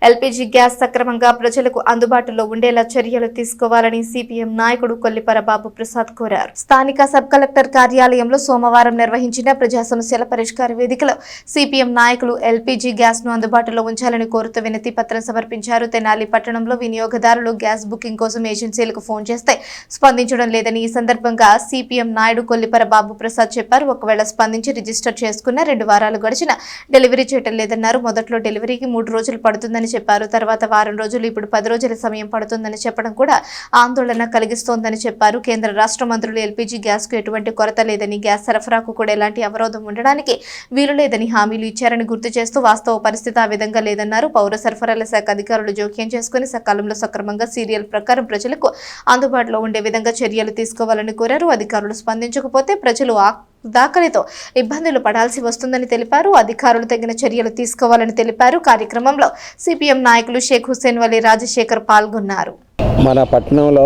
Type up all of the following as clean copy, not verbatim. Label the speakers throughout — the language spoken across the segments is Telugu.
Speaker 1: ఎల్పీజీ గ్యాస్ సక్రమంగా ప్రజలకు అందుబాటులో ఉండేలా చర్యలు తీసుకోవాలని సిపిఎం నాయకుడు కొల్లిపర బాబు ప్రసాద్ కోరారు. స్థానిక సబ్ కలెక్టర్ కార్యాలయంలో సోమవారం నిర్వహించిన ప్రజా సమస్యల పరిష్కార వేదికలో సిపిఎం నాయకులు ఎల్పీజీ గ్యాస్ ను అందుబాటులో ఉంచాలని కోరుతూ వినతి పత్రం సమర్పించారు. తెనాలి పట్టణంలో వినియోగదారులు గ్యాస్ బుకింగ్ కోసం ఏజెన్సీలకు ఫోన్ చేస్తే స్పందించడం లేదని ఈ సందర్భంగా సిపిఎం నాయుడు కొల్లిపర బాబు ప్రసాద్ చెప్పారు. ఒకవేళ స్పందించి రిజిస్టర్ చేసుకున్న 2 వారాలు గడిచిన డెలివరీ చేయడం లేదన్నారు. మొదట్లో డెలివరీకి 3 రోజులు పడుతుందని చెప్పారు. తర్వాత వారం రోజులు, ఇప్పుడు 10 రోజుల సమయం పడుతుందని చెప్పడం కూడా ఆందోళన కలిగిస్తోందని చెప్పారు. కేంద్ర రాష్ట్ర మంత్రులు ఎల్పీజీ గ్యాస్ కు ఎటువంటి కొరత లేదని, గ్యాస్ సరఫరాకు కూడా ఎలాంటి అవరోధం ఉండడానికి వీలు లేదని హామీలు ఇచ్చారని గుర్తు చేస్తూ వాస్తవ పరిస్థితి ఆ విధంగా లేదన్నారు. పౌర సరఫరాల శాఖ అధికారులు జోక్యం చేసుకుని సకాలంలో సక్రమంగా సీరియల్ ప్రకారం ప్రజలకు అందుబాటులో ఉండే విధంగా చర్యలు తీసుకోవాలని కోరారు. అధికారులు స్పందించకపోతే ప్రజలు దాఖలితో ఇబ్బందులు పడాల్సి వస్తుందని తెలిపారు. అధికారులు తగిన చర్యలు తీసుకోవాలని తెలిపారు. కార్యక్రమంలో సిపిఎం నాయకులు షేక్ హుస్సేన్ వలి, రాజశేఖర్ పాల్గొన్నారు.
Speaker 2: మన పట్టణంలో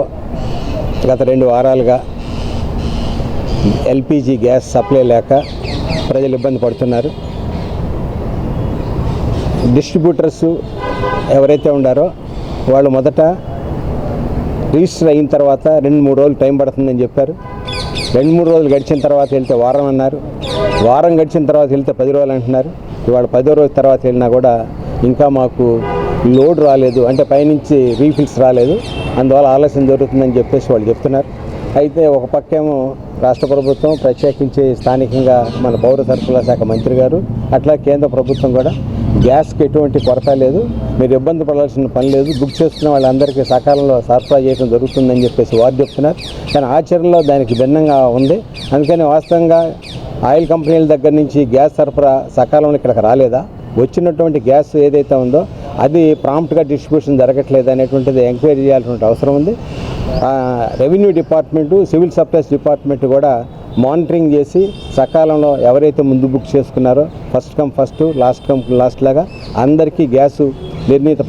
Speaker 2: గత 2 వారాలుగా ఎల్పీజీ గ్యాస్ సప్లై లేక ప్రజలు ఇబ్బంది పడుతున్నారు. డిస్ట్రిబ్యూటర్స్ ఎవరైతే ఉండారో వాళ్ళు మొదట రిజిస్టర్ అయిన తర్వాత 2-3 రోజులు టైం పడుతుందని చెప్పారు. 2-3 రోజులు గడిచిన తర్వాత వెళ్తే వారం అన్నారు. వారం గడిచిన తర్వాత వెళ్తే 10 రోజులు అంటున్నారు. ఇవాళ 10వ రోజు తర్వాత వెళ్ళినా కూడా ఇంకా మాకు లోడ్ రాలేదు, అంటే పైనుంచి రీఫిల్స్ రాలేదు, అందువల్ల ఆలస్యం జరుగుతుందని చెప్పేసి వాళ్ళు చెప్తున్నారు. అయితే ఒక పక్కేమో రాష్ట్ర ప్రభుత్వం, ప్రత్యేకించి స్థానికంగా మన పౌర సరఫరాల శాఖ మంత్రి గారు, అట్లా కేంద్ర ప్రభుత్వం కూడా గ్యాస్కి ఎటువంటి కొరత లేదు, మీరు ఇబ్బంది పడాల్సిన పని లేదు, బుక్ చేసుకున్న వాళ్ళందరికీ సకాలంలో సరఫరా చేయడం జరుగుతుందని చెప్పేసి వారు చెప్తున్నారు. కానీ ఆచరణలో దానికి భిన్నంగా ఉంది. అందుకని వాస్తవంగా ఆయిల్ కంపెనీల దగ్గర నుంచి గ్యాస్ సరఫరా సకాలంలో ఇక్కడికి రాలేదా, వచ్చినటువంటి గ్యాస్ ఏదైతే ఉందో అది ప్రాంప్ట్గా డిస్ట్రిబ్యూషన్ జరగట్లేదు అనేటువంటిది ఎంక్వైరీ చేయాల్సిన అవసరం ఉంది. Revenue department, civil supplies department కూడా మానిటరింగ్ చేసి సకాలంలో ఎవరైతే ముందు బుక్ చేసుకున్నారో first come first, last come last లాగా అందరికీ గ్యాసు నిర్ణీత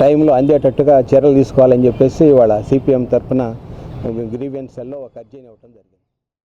Speaker 2: టైంలో అందేటట్టుగా చర్యలు తీసుకోవాలని చెప్పేసి వాళ్ళ సిపిఎం తరఫున గ్రీవెన్స్ సెల్లో ఒక అర్జీని ఇవ్వడం జరిగింది.